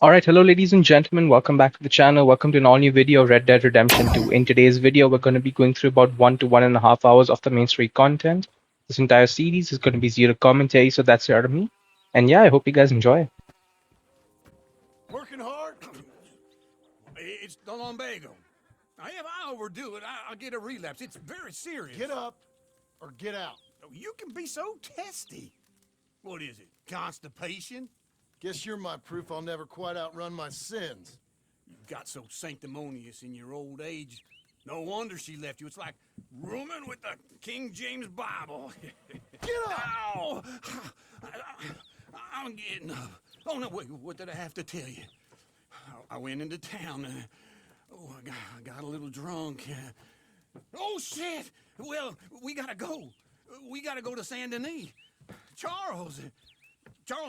Alright, hello ladies and gentlemen, welcome back to the channel. Welcome to an all-new video of Red Dead Redemption 2. In today's video, we're going to be going through about 1 to 1.5 hours of the main story content. This entire series is going to be zero commentary, so that's it out of me. And yeah, I hope you guys enjoy. Working hard? It's the lumbago. If I overdo it, I'll get a relapse. It's very serious. Get up or get out. You can be so testy. What is it? Constipation? Guess you're my proof I'll never quite outrun my sins. You got so sanctimonious in your old age. No wonder she left you. It's like rooming with the King James Bible. Get up! Ow! I'm getting up. Oh, no, wait, what did I have to tell you? I went into town. I got a little drunk. Oh, shit! Well, we gotta go. We gotta go to Saint Denis. Charles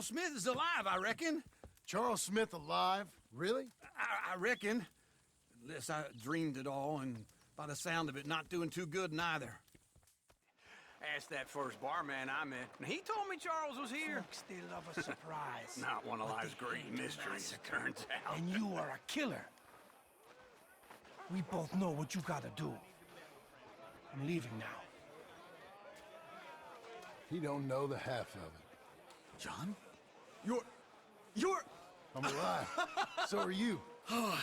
Smith is alive, I reckon. Charles Smith alive? Really? I reckon. Unless I dreamed it all, and by the sound of it, not doing too good neither. Asked that first barman I met, and he told me Charles was here. Folks, they love a surprise. Not one of life's great mysteries, it turns out. And you are a killer. We both know what you gotta do. I'm leaving now. He don't know the half of it. John? You're... I'm alive. So are you.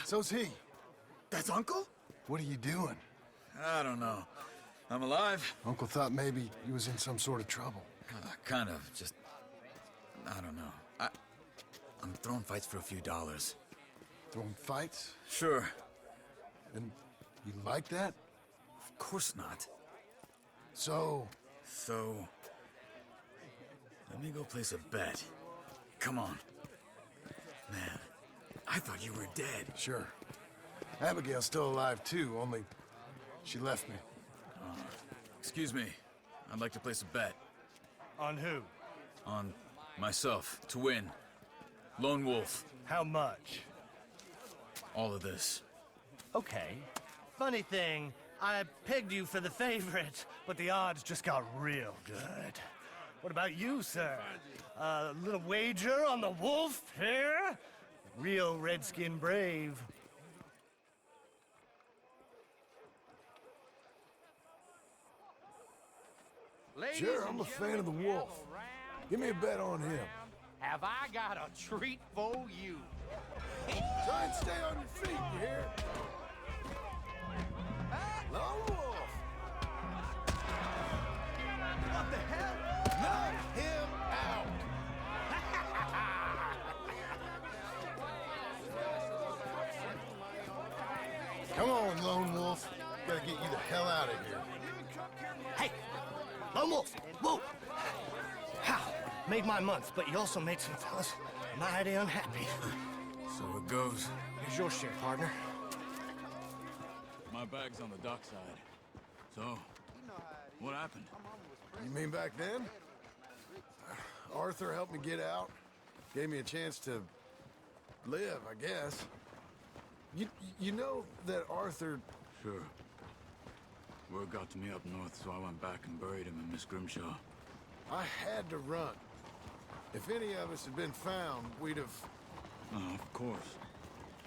So's he. That's Uncle? What are you doing? I don't know. I'm alive. Uncle thought maybe he was in some sort of trouble. Kind of. Just... I don't know. I'm throwing fights for a few dollars. Throwing fights? Sure. And you like that? Of course not. So... So... Let me go place a bet. Come on. Man, I thought you were dead. Sure. Abigail's still alive too, only she left me. Excuse me. I'd like to place a bet. On who? On myself, to win. Lone Wolf. How much? All of this. Okay. Funny thing, I pegged you for the favorite, but the odds just got real good. What about you, sir? A little wager on the wolf here? Real redskin brave. Sure, I'm a fan of the wolf. Give me a bet on him. Have I got a treat for you? Try and stay on your feet, you hear? Lone Wolf! What the hell? Knock him out! Come on, Lone Wolf. Gotta get you the hell out of here. Hey! Lone Wolf! Whoa! How? Made my month, but you also made some fellas mighty unhappy. So it goes. Here's your share, partner. My bag's on the dockside. So, what happened? You mean back then? Arthur helped me get out. Gave me a chance to live, I guess. You know that Arthur... Sure. Word got to me up north, so I went back and buried him in Miss Grimshaw. I had to run. If any of us had been found, we'd have... Oh, of course.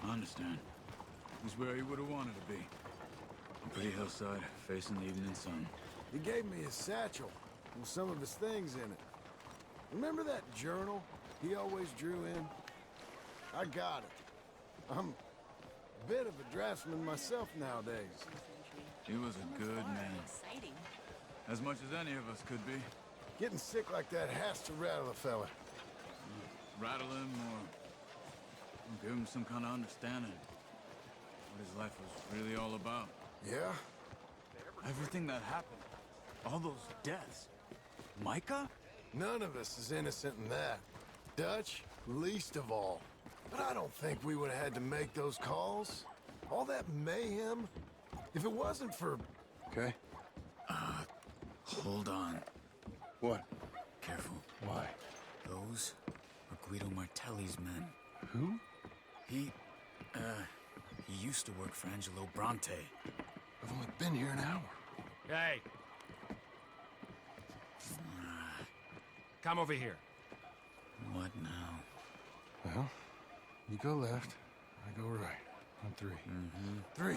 I understand. He's where he would have wanted to be. A pretty hillside, facing the evening sun. He gave me his satchel with some of his things in it. Remember that journal he always drew in? I got it. I'm a bit of a draftsman myself nowadays. He was a good man. As much as any of us could be. Getting sick like that has to rattle a fella. Rattle him or give him some kind of understanding. What his life was really all about. Yeah? Everything that happened. All those deaths. Micah? None of us is innocent in that. Dutch, least of all. But I don't think we would have had to make those calls. All that mayhem. If it wasn't for... Okay. Hold on. What? Careful. Why? Those are Guido Martelli's men. Who? He used to work for Angelo Bronte. I've only been here an hour. Hey. Come over here. What now? Well, You go left, I go right. On 3. Three.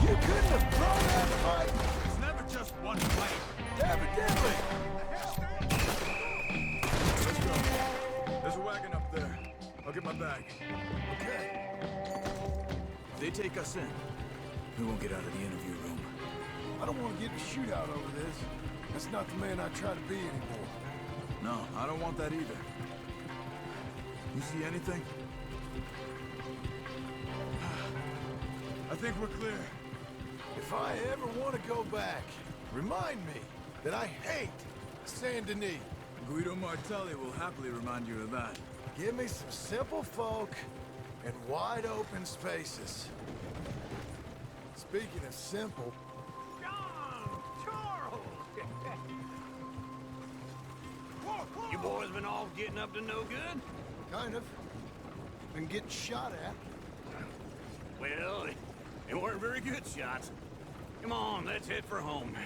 You couldn't have thrown that fight! It's never just one fight. Evidently! Let's go. There's a wagon up there. I'll get my bag. Okay. If they take us in, we won't get out of the interview room. I don't want to get in a shootout over this. That's not the man I try to be anymore. No, I don't want that either. You see anything? I think we're clear. If I ever want to go back, remind me that I hate Saint Denis. Guido Martelli will happily remind you of that. Give me some simple folk and wide open spaces. Speaking of simple, You boys been all getting up to no good? kind of. Been getting shot at. Well, they weren't very good shots. Come on, let's head for home.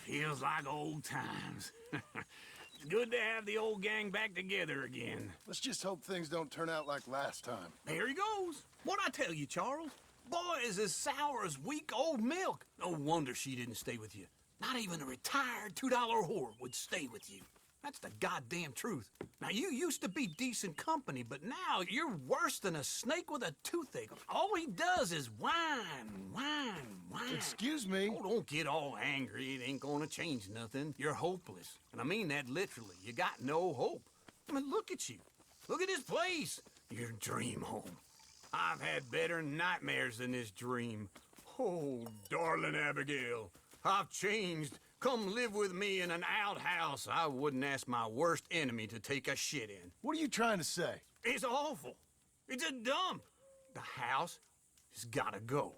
Feels like old times. It's good to have the old gang back together again. Let's just hope things don't turn out like last time. There he goes. What'd I tell you, Charles? Boy is as sour as week-old milk. No wonder she didn't stay with you. Not even a retired $2 whore would stay with you. That's the goddamn truth. Now, you used to be decent company, but now you're worse than a snake with a toothache. All he does is whine, whine, whine. Excuse me. Oh, don't get all angry. It ain't gonna change nothing. You're hopeless. And I mean that literally. You got no hope. I mean, look at you. Look at this place. Your dream home. I've had better nightmares than this dream. Oh, darling Abigail, I've changed. Come live with me in an outhouse I wouldn't ask my worst enemy to take a shit in. What are you trying to say? It's awful. It's a dump. The house has gotta go.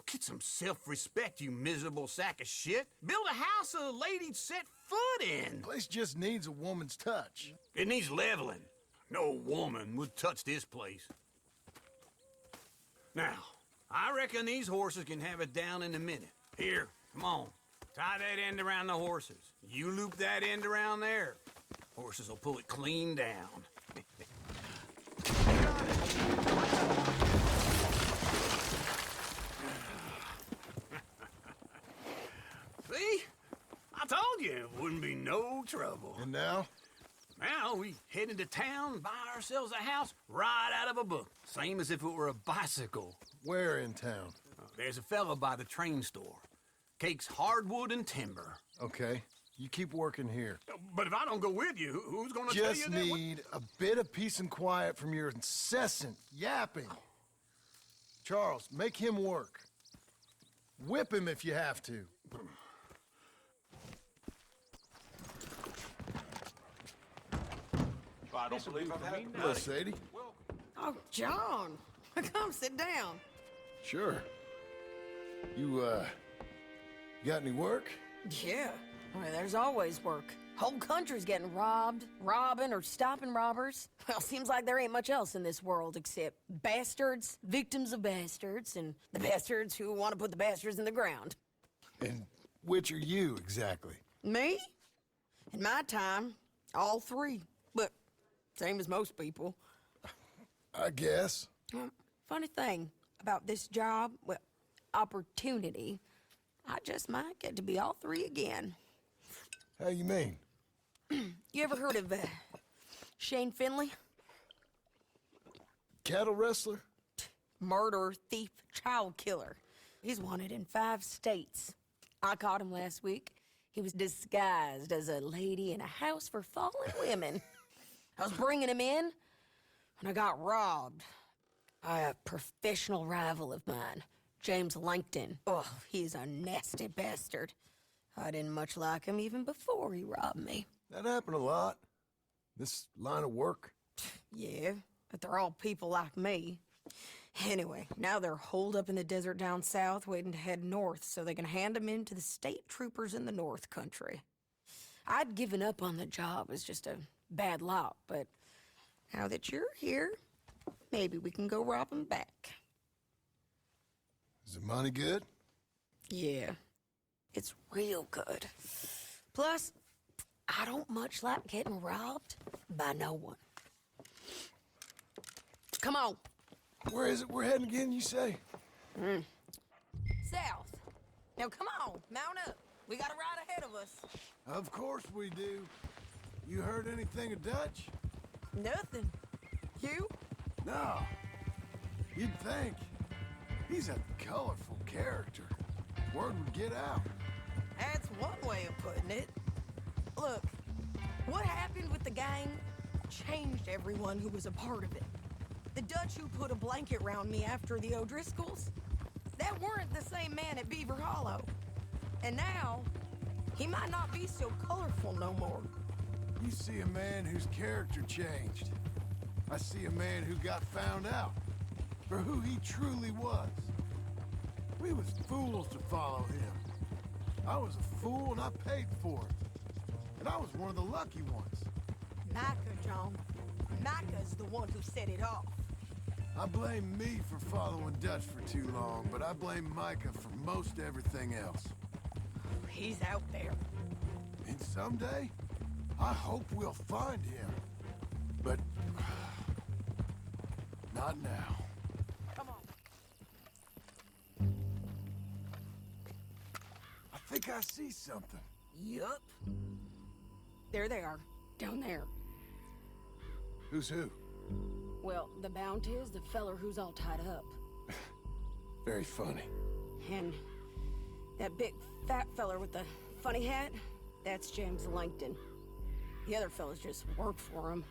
Get some self-respect, you miserable sack of shit. Build a house a lady'd set foot in. Place just needs a woman's touch. It needs leveling. No woman would touch this place. Now, I reckon these horses can have it down in a minute. Here, come on. Tie that end around the horses. You loop that end around there. Horses will pull it clean down. See? I told you it wouldn't be no trouble. And now? Now we head into town, buy ourselves a house right out of a book. Same as if it were a bicycle. Where in town? There's a fella by the train store. Cakes hardwood and timber. Okay. You keep working here. But if I don't go with you, who's gonna tell you Just that? need a bit of peace and quiet from your incessant yapping. Charles, make him work. Whip him if you have to. I don't believe I've had Hello, Sadie. Oh, John, come sit down. Sure. You got any work? Yeah, well, there's always work. Whole country's getting robbed, robbing, or stopping robbers. Well, seems like there ain't much else in this world except bastards, victims of bastards, and the bastards who want to put the bastards in the ground. And which are you, exactly? Me? In my time, all three. But same as most people. I guess. Funny thing about this job, well, opportunity, I just might get to be all three again. How you mean? You ever heard of Shane Finley? Cattle wrestler? Murderer, thief, child killer. He's wanted in 5 states. I caught him last week. He was disguised as a lady in a house for fallen women. I was bringing him in, and I got robbed by a professional rival of mine, James Langton. Oh, he's a nasty bastard. I didn't much like him even before he robbed me. That happened a lot. This line of work. Yeah, but they're all people like me. Anyway, now they're holed up in the desert down south, waiting to head north so they can hand them in to the state troopers in the north country. I'd given up on the job as just a bad lot, but now that you're here, maybe we can go rob them back. Is the money good? Yeah, it's real good. Plus, I don't much like getting robbed by no one. Come on. Where is it we're heading again, you say? South. Now come on, mount up. We got a ride ahead of us. Of course we do. You heard anything of Dutch? Nothing. You? No. You'd think. He's a colorful character. Word would get out. That's one way of putting it. Look, what happened with the gang changed everyone who was a part of it. The Dutch who put a blanket round me after the O'Driscolls, that weren't the same man at Beaver Hollow. And now, he might not be so colorful no more. You see a man whose character changed. I see a man who got found out for who he truly was. We was fools to follow him. I was a fool and I paid for it. And I was one of the lucky ones. Micah, John. Micah's the one who set it off. I blame me for following Dutch for too long, but I blame Micah for most everything else. He's out there. And someday, I hope we'll find him. But not now. Come on. I think I see something. Yup. There they are, down there. Who's who? Well, the Bounty is the feller who's all tied up. Very funny. And that big fat feller with the funny hat, that's James Langton. The other fellas just work for him.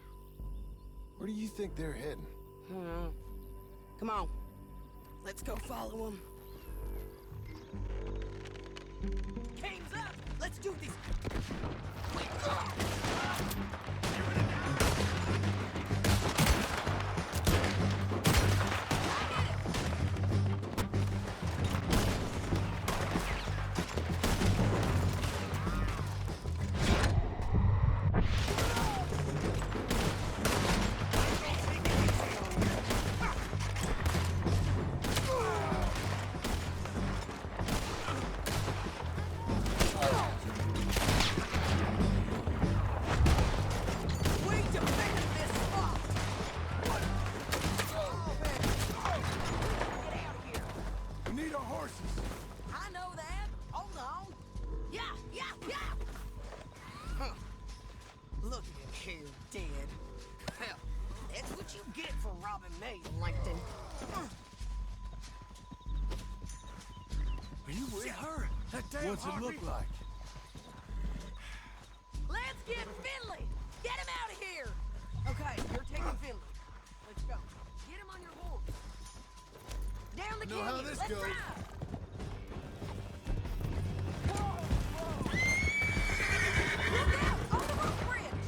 Where do you think they're heading? Come on. Let's go follow him. Game's up! Let's do this! Langton. Are you with her? That damn What's it harpy? look like? Let's get Finley! Get him out of here! Okay, you're taking Finley. Let's go. Get him on your horse. Down the Know canyon. how this Let's goes. ride. Look out! On the roof bridge!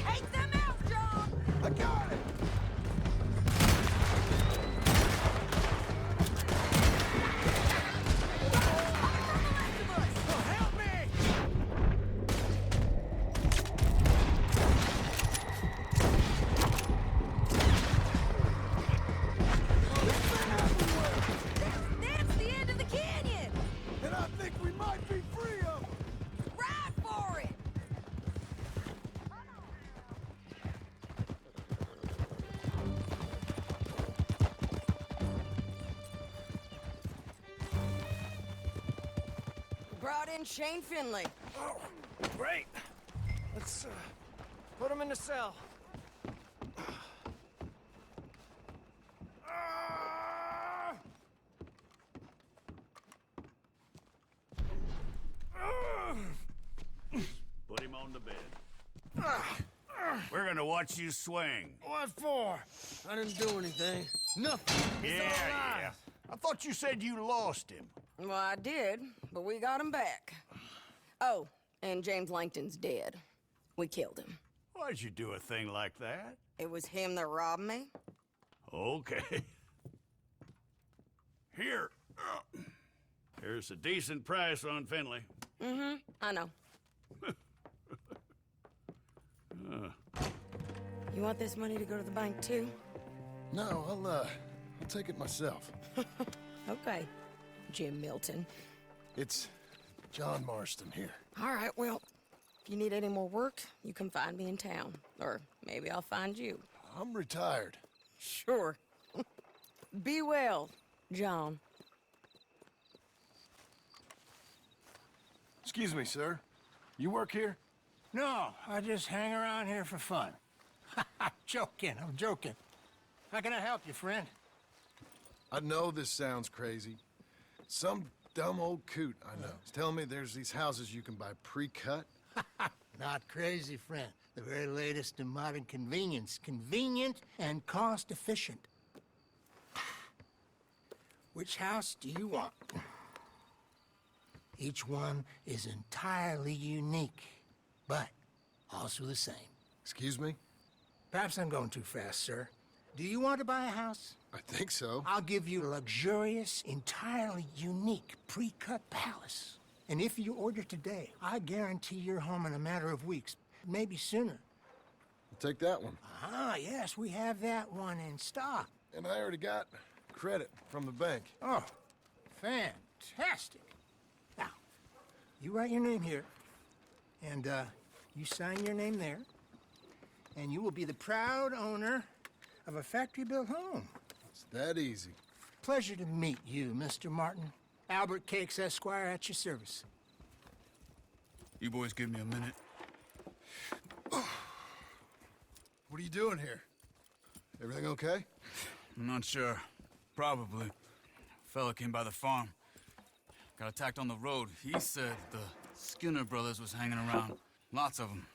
Take them out, John! I got it! That's the end of the canyon! And I think we might be free of them! Ride for it! Brought in Shane Finley. Oh, great. Let's put him in the cell. Put him on the bed. We're gonna watch you swing. What for? I didn't do anything. Nothing. He's all alive. I thought you said you lost him. Well, I did, but we got him back. Oh, and James Langton's dead. We killed him. Why'd you do a thing like that? It was him that robbed me. Okay. Here. Here's a decent price on Finley. Mm-hmm, I know. You want this money to go to the bank, too? No, I'll take it myself. Okay, Jim Milton. It's John Marston here. All right, well, if you need any more work, you can find me in town. Or maybe I'll find you. I'm retired. Sure. Be well, John. Excuse me, sir. You work here? No, I just hang around here for fun. I'm joking, I'm joking. How can I help you, friend? I know this sounds crazy. Some dumb old coot I know is telling me there's these houses you can buy pre-cut. Not crazy, friend. The very latest in modern convenience. Convenient and cost-efficient. Which house do you want? Each one is entirely unique, but also the same. Excuse me? Perhaps I'm going too fast, sir. Do you want to buy a house? I think so. I'll give you a luxurious, entirely unique pre-cut palace. And if you order today, I guarantee you're home in a matter of weeks, maybe sooner. I'll take that one. Ah, yes, we have that one in stock. And I already got credit from the bank. Oh, fantastic. Now, you write your name here, and you sign your name there, and you will be the proud owner of a factory-built home. It's that easy. Pleasure to meet you, Mr. Martin. Albert Cakes, Esquire, at your service. You boys give me a minute. What are you doing here? Everything okay? I'm not sure. Probably. Fella came by the farm. Got attacked on the road. He said the Skinner brothers was hanging around. Lots of them.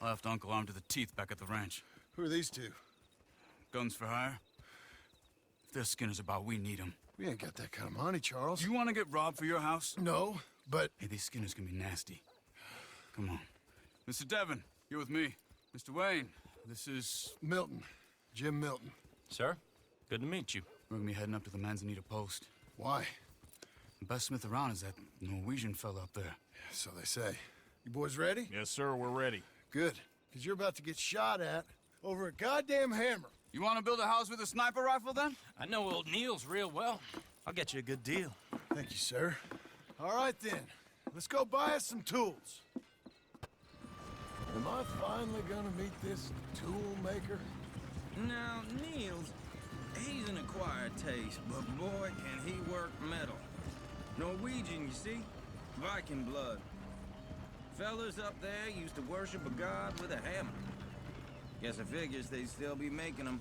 I left Uncle armed to the teeth back at the ranch. Who are these two? Guns for hire? If there's Skinner's about, we need them. We ain't got that kind of money, Charles. You want to get robbed for your house? No, but... Hey, these Skinners can be nasty. Come on. Mr. Devon, you're with me. Mr. Wayne, this is... Milton. Jim Milton. Sir, good to meet you. We're gonna be heading up to the Manzanita post. Why? The best smith around is that Norwegian fella up there. So they say. You boys ready? Yes, sir, we're ready. Good. Because you're about to get shot at over a goddamn hammer. You want to build a house with a sniper rifle, then? I know old Neil's real well. I'll get you a good deal. Thank you, sir. All right, then. Let's go buy us some tools. Am I finally gonna meet this tool maker? Now, Niels, he's an acquired taste, but boy, can he work metal. Norwegian, you see? Viking blood. Fellas up there used to worship a god with a hammer. Guess I figures they'd still be making them.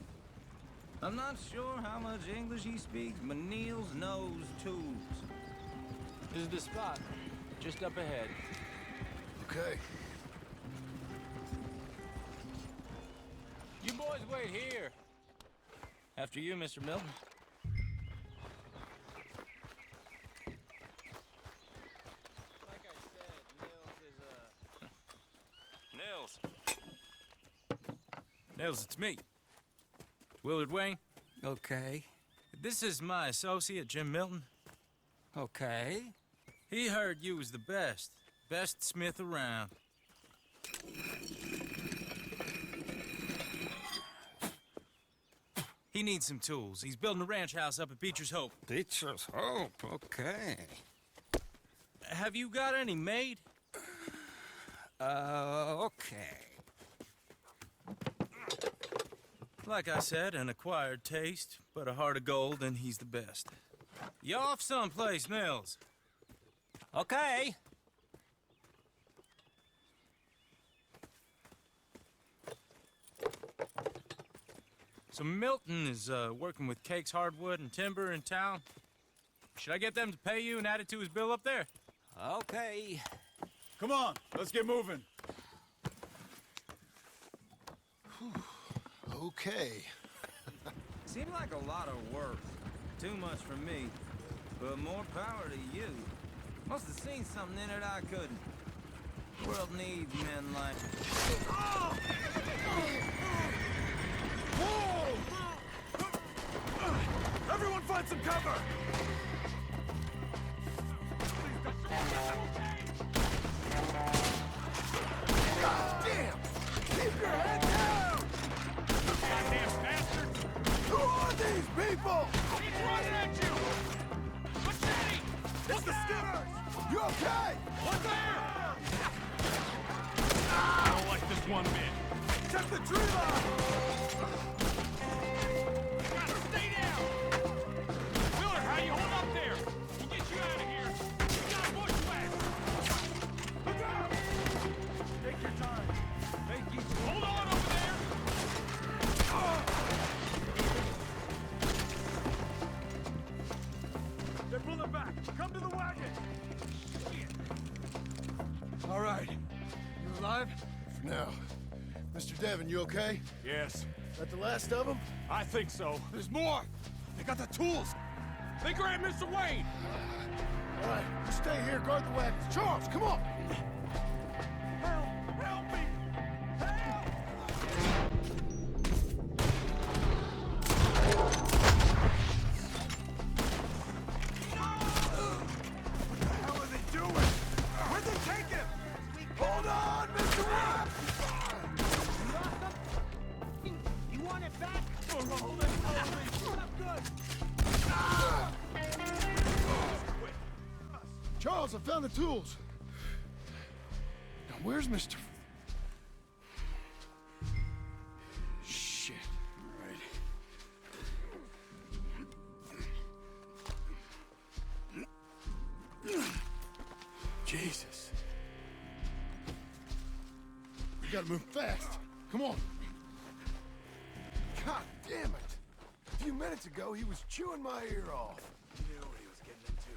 I'm not sure how much English he speaks, but Niels knows tools. This is the spot, just up ahead. Okay. You boys wait here. After you, Mr. Milton. Like I said, Nils is, Nils, it's me. Willard Wayne. Okay. This is my associate, Jim Milton. Okay. He heard you was the best smith around. He needs some tools. He's building a ranch house up at Beecher's Hope. Beecher's Hope, okay. Have you got any made? Okay. Like I said, an acquired taste, but a heart of gold, and he's the best. You off someplace, Nils? Okay. So Milton is working with Cakes Hardwood and Timber in town. Should I get them to pay you and add it to his bill up there? Okay. Come on, let's get moving. Okay. Seemed like a lot of work. Too much for me, but more power to you. Must have seen something in it I couldn't. The world needs men like... Oh! Everyone find some cover! God damn! Keep your head down! Goddamn bastards! Who are these people? He's running at you! Machete! It's the Skinners! You okay? tree line! Stay down! Miller, how you hold up there? We'll get you out of here. We got bushwhacked. Look out! Take your time. Thank you. Hold on over there! They're pulling back. Come to the wagon. All right. You alive? For now. Mr. Devon, you okay? Yes, That the last of them? I think so. There's more! They got the tools! They grabbed Mr. Wayne! All right, you stay here, guard the wagons. Charles, come on! Help! Help me! Help! What the hell are they doing? Where'd they take him? Hold on, Mr. Webb! You want it back? Charles, I found the tools. Now, where's Mr. Shit. All right. Jesus. We gotta move fast. Come on. God damn it. A few minutes ago, he was chewing my ear off. He knew what he was getting into.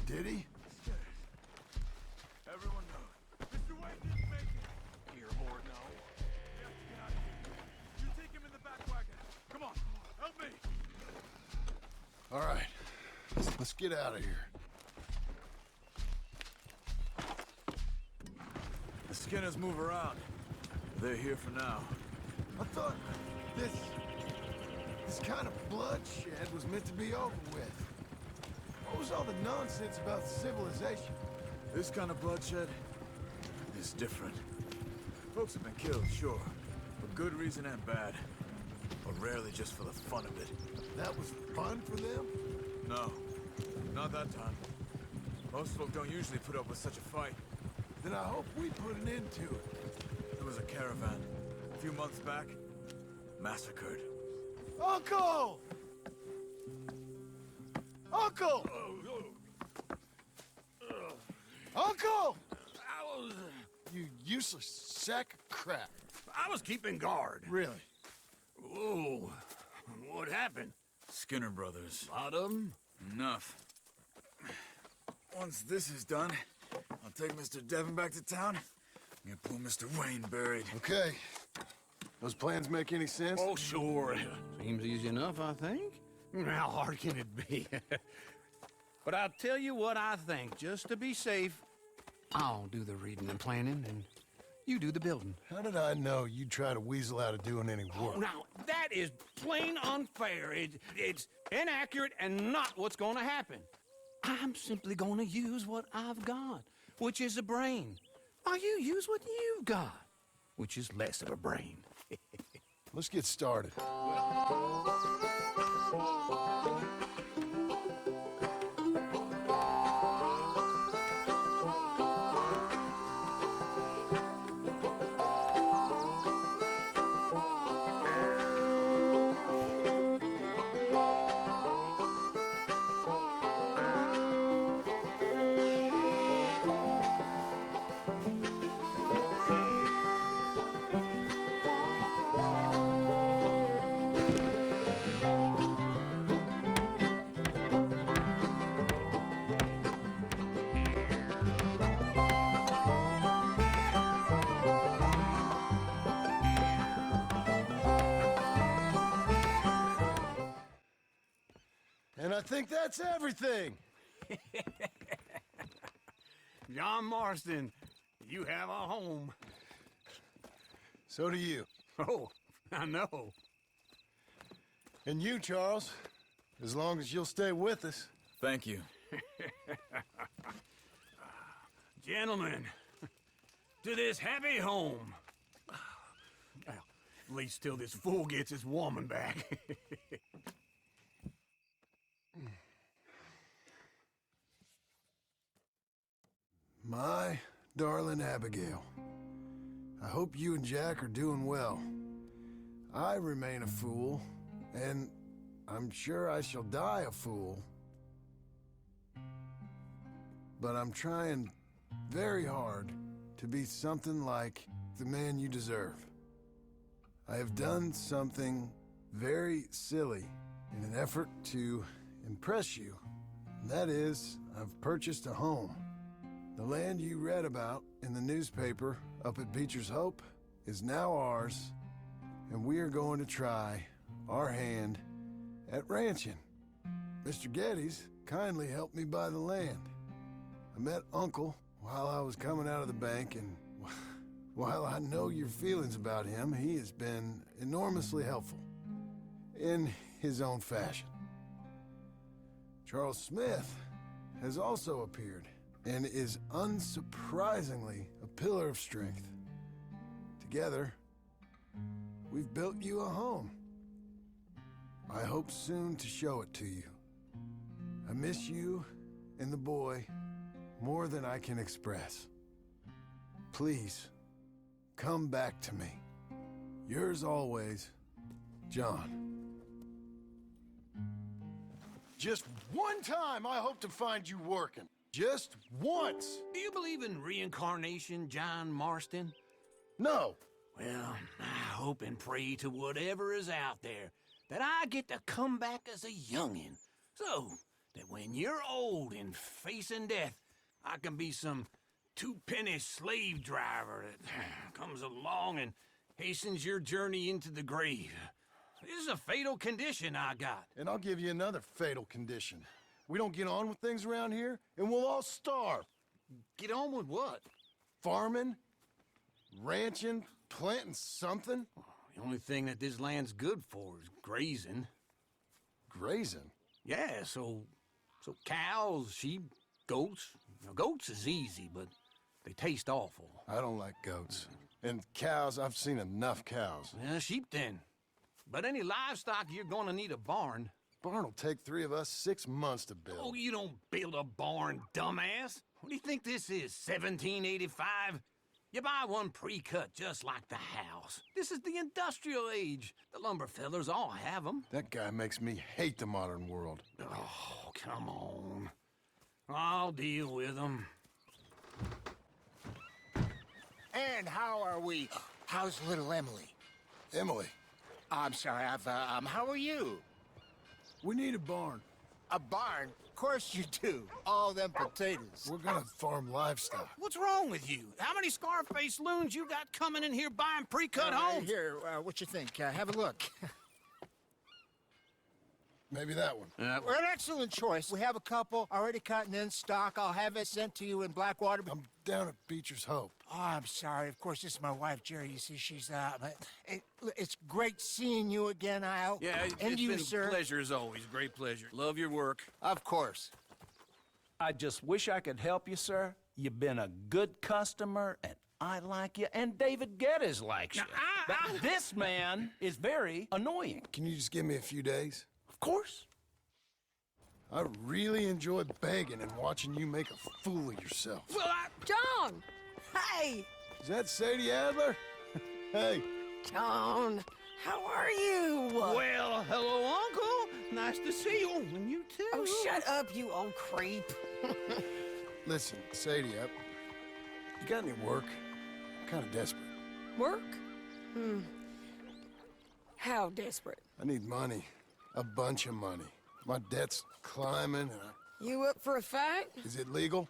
Did he? Everyone knows. Mr. Wayne didn't make it. Ear horde, no. We have to get out of here. You take him in the back wagon. Come on, help me. All right. Let's get out of here. The Skinners move around. They're here for now. I thought this kind of bloodshed was meant to be over with. What was all the nonsense about civilization? This kind of bloodshed is different. Folks have been killed, sure, for good reason and bad, but rarely just for the fun of it. That was fun for them? No, not that time. Most folk don't usually put up with such a fight. Then I hope we put an end to it. There was a caravan a few months back, massacred. Uncle! Uncle! Uncle! You useless sack of crap. I was keeping guard. Really? Whoa, what happened? Skinner brothers. A lot of them? Enough. Once this is done, I'll take Mr. Devon back to town and get poor Mr. Wayne buried. Okay. Those plans make any sense? Oh, sure. Seems easy enough, I think. How hard can it be? But I'll tell you what I think, just to be safe. I'll do the reading and planning, and you do the building. How did I know you'd try to weasel out of doing any work? Now, that is plain unfair. It's inaccurate and not what's going to happen. I'm simply going to use what I've got, which is a brain. While you use what you've got, which is less of a brain. Let's get started. And I think that's everything. John Marston, you have a home. So do you. Oh, I know. And you, Charles. As long as you'll stay with us. Thank you. Gentlemen, to this happy home. Well, at least till this fool gets his woman back. My darling Abigail, I hope you and Jack are doing well. I remain a fool, and I'm sure I shall die a fool. But I'm trying very hard to be something like the man you deserve. I have done something very silly in an effort to impress you. And that is, I've purchased a home. The land you read about in the newspaper up at Beecher's Hope is now ours, and we are going to try our hand at ranching. Mr. Geddes kindly helped me buy the land. I met Uncle while I was coming out of the bank, and while I know your feelings about him, he has been enormously helpful in his own fashion. Charles Smith has also appeared and is unsurprisingly a pillar of strength. Together, we've built you a home. I hope soon to show it to you. I miss you and the boy more than I can express. Please, come back to me. Yours always, John. Just one time I hope to find you working. Just once. Do you believe in reincarnation, John Marston? No. Well, I hope and pray to whatever is out there that I get to come back as a youngin', so that when you're old and facing death, I can be some two-penny slave driver that comes along and hastens your journey into the grave. This is a fatal condition I got. And I'll give you another fatal condition. We don't get on with things around here, and we'll all starve. Get on with what? Farming, ranching, planting something. The only thing that this land's good for is grazing. Grazing? Yeah, so cows, sheep, goats. Now, goats is easy, but they taste awful. I don't like goats. And cows, I've seen enough cows. Yeah, sheep then. But any livestock, you're gonna need a barn. Barn will take 3 of us 6 months to build. Oh, you don't build a barn, dumbass. What do you think this is, 1785? You buy one pre-cut just like the house. This is the industrial age. The lumber fellers all have them. That guy makes me hate the modern world. Oh, come on. I'll deal with them. And how are we? How's little Emily? Emily, I'm sorry, how are you? we need a barn. A barn? Of course you do. All them potatoes. We're gonna farm livestock. What's wrong with you? How many Scarface loons you got coming in here buying pre-cut homes? Here, what you think? Have a look. Maybe that one. We're an excellent choice. We have a couple already cut and in stock. I'll have it sent to you in Blackwater. I'm down at Beecher's Hope. Oh, I'm sorry. Of course, this is my wife, Jerry. You see, she's it's great seeing you again, Al. Yeah, and it's you, been sir. a pleasure as always. Great pleasure. Love your work. Of course. I just wish I could help you, sir. You've been a good customer, and I like you, and David Geddes likes you. But this man is very annoying. Can you just give me a few days? Of course. I really enjoy begging and watching you make a fool of yourself. Well, John! Hey! Is that Sadie Adler? Hey. John, how are you? well, hello, Uncle. Nice to see you. And you too. Oh, shut up, you old creep. Listen, Sadie, you got any work? I'm kind of desperate. Work? How desperate? I need money. A bunch of money. My debt's climbing, and You up for a fight? is it legal?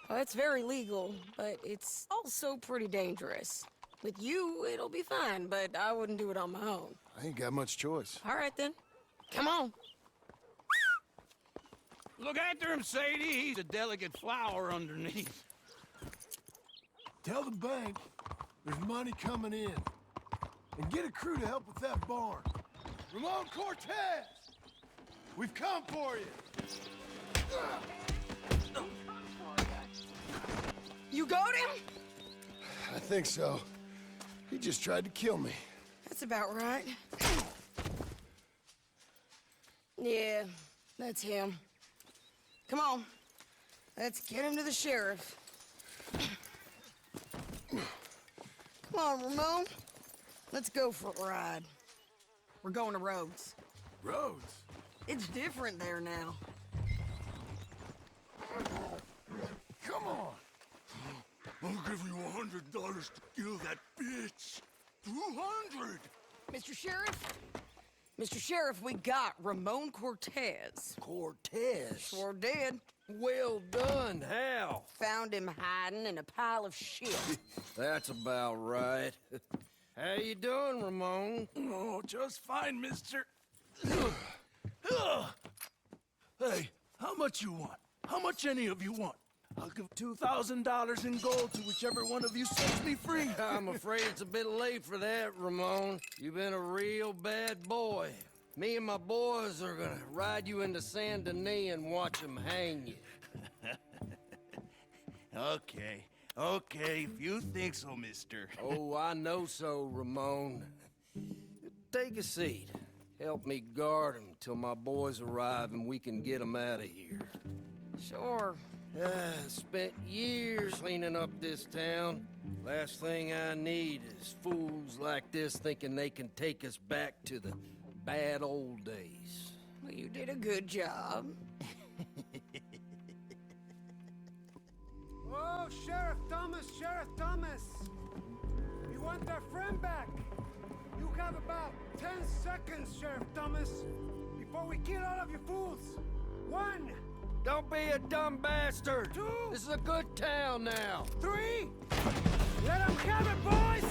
Well, it's very legal, but it's also pretty dangerous. With you, it'll be fine, but I wouldn't do it on my own. I ain't got much choice. All right, then. Come on. Look after him, Sadie. He's a delicate flower underneath. Tell the bank there's money coming in. And get a crew to help with that barn. Ramon Cortez! We've come for you! You got him? I think so. He just tried to kill me. That's about right. Yeah, that's him. Come on. Let's get him to the sheriff. Come on, Ramon. Let's go for a ride. We're going to Rhodes. Rhodes? It's different there now. Come on. I'll give you $100 to kill that bitch. 200. Mr. Sheriff? Mr. Sheriff, we got Ramon Cortez. Cortez? Sure did. Well done. How? Found him hiding in a pile of shit. That's about right. How you doing, Ramon? Oh, just fine, mister. Hey, how much you want? How much any of you want? I'll give $2,000 in gold to whichever one of you sets me free. I'm afraid it's a bit late for that, Ramon. You've been a real bad boy. Me and my boys are gonna ride you into Saint Denis and watch them hang you. Okay, if you think so, mister. Oh, I know so, Ramon. Take a seat. Help me guard them till my boys arrive and we can get them out of here. Sure. Spent years cleaning up this town. Last thing I need is fools like this thinking they can take us back to the bad old days. Well, you did a good job. Oh, Sheriff Thomas, Sheriff Thomas! You want that friend back? You have about 10 seconds, Sheriff Thomas, before we kill all of you fools. 1. Don't be a dumb bastard! 2. This is a good town now! 3. Let them have it, boys!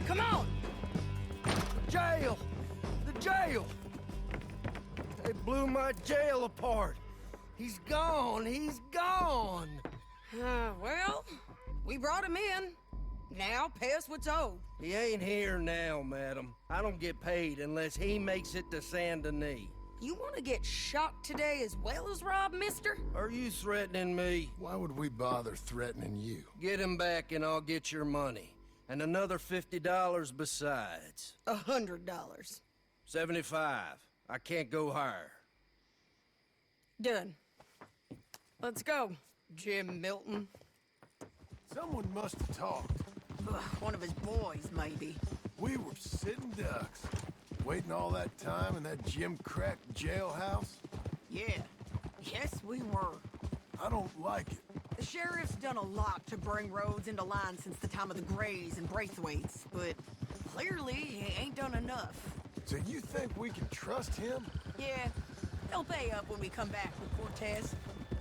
Come on! Jail! The jail! They blew my jail apart. He's gone! He's gone! Well, we brought him in. Now pay us what's owed. He ain't here now, madam. I don't get paid unless he makes it to Saint Denis. You want to get shot today as well as robbed, mister? Are you threatening me? Why would we bother threatening you? Get him back and I'll get your money. And another $50 besides. $100. 75. I can't go higher. Done. Let's go, Jim Milton. Someone must have talked. One of his boys, maybe. We were sitting ducks, waiting all that time in that Jim Crack jailhouse. Yeah. Yes, we were. I don't like it. The sheriff's done a lot to bring Rhodes into line since the time of the Grays and Braithwaites, but clearly he ain't done enough. So you think we can trust him? Yeah, he'll pay up when we come back with Cortez.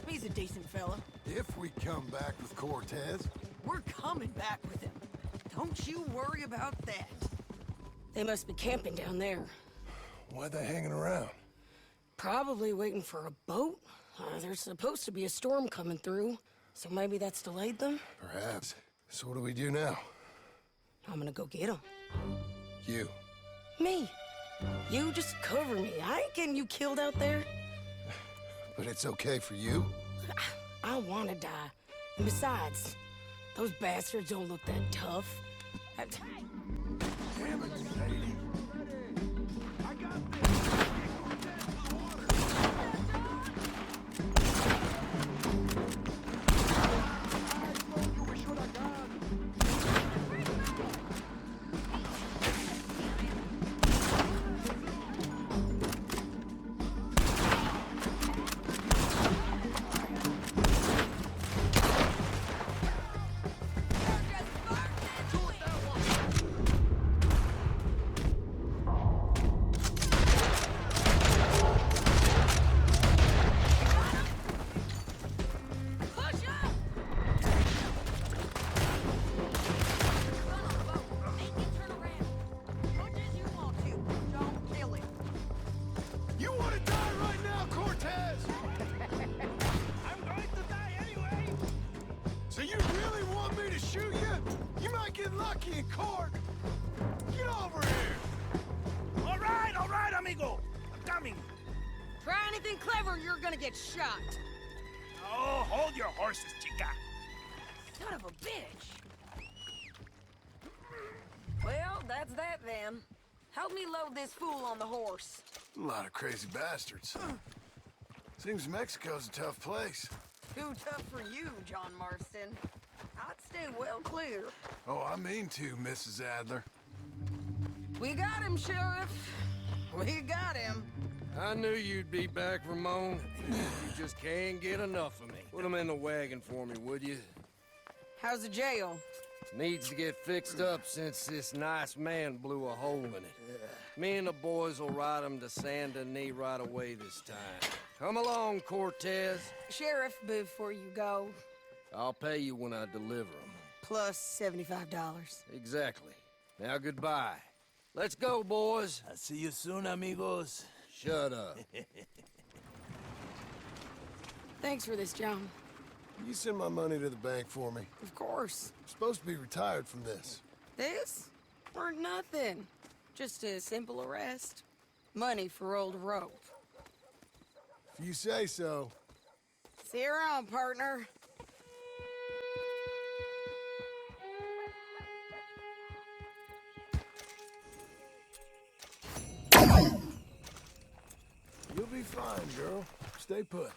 He's a decent fella. If we come back with Cortez. We're coming back with him. Don't you worry about that. They must be camping down there. Why they hanging around? Probably waiting for a boat. There's supposed to be a storm coming through, so maybe that's delayed them? Perhaps. So what do we do now? I'm gonna go get them. You. Me. You just cover me. I ain't getting you killed out there. But it's okay for you? I wanna die. And besides, those bastards don't look that tough. Damn it, Sadie. I got this. get lucky in court. Get over here. All right, amigo. I'm coming. Try anything clever, you're gonna get shot. Oh, hold your horses, chica. Son of a bitch. Well, that's that then. Help me load this fool on the horse. A lot of crazy bastards. Seems Mexico's a tough place. Too tough for you, John Marston. I'd stay well clear. Oh, I mean to, Mrs. Adler. We got him, Sheriff. We got him. I knew you'd be back, Ramon. You just can't get enough of me. Put him in the wagon for me, would you? How's the jail? Needs to get fixed up since this nice man blew a hole in it. Me and the boys will ride him to Saint Denis right away this time. Come along, Cortez. Sheriff, before you go, I'll pay you when I deliver him. plus $75. Exactly. Now goodbye. Let's go, boys. I'll see you soon, amigos. Shut up. Thanks for this, John. You send my money to the bank for me. Of course. I'm supposed to be retired from this. This? Or nothing. Just a simple arrest. Money for old rope. If you say so. See you around, partner. You'll be fine, girl. Stay put.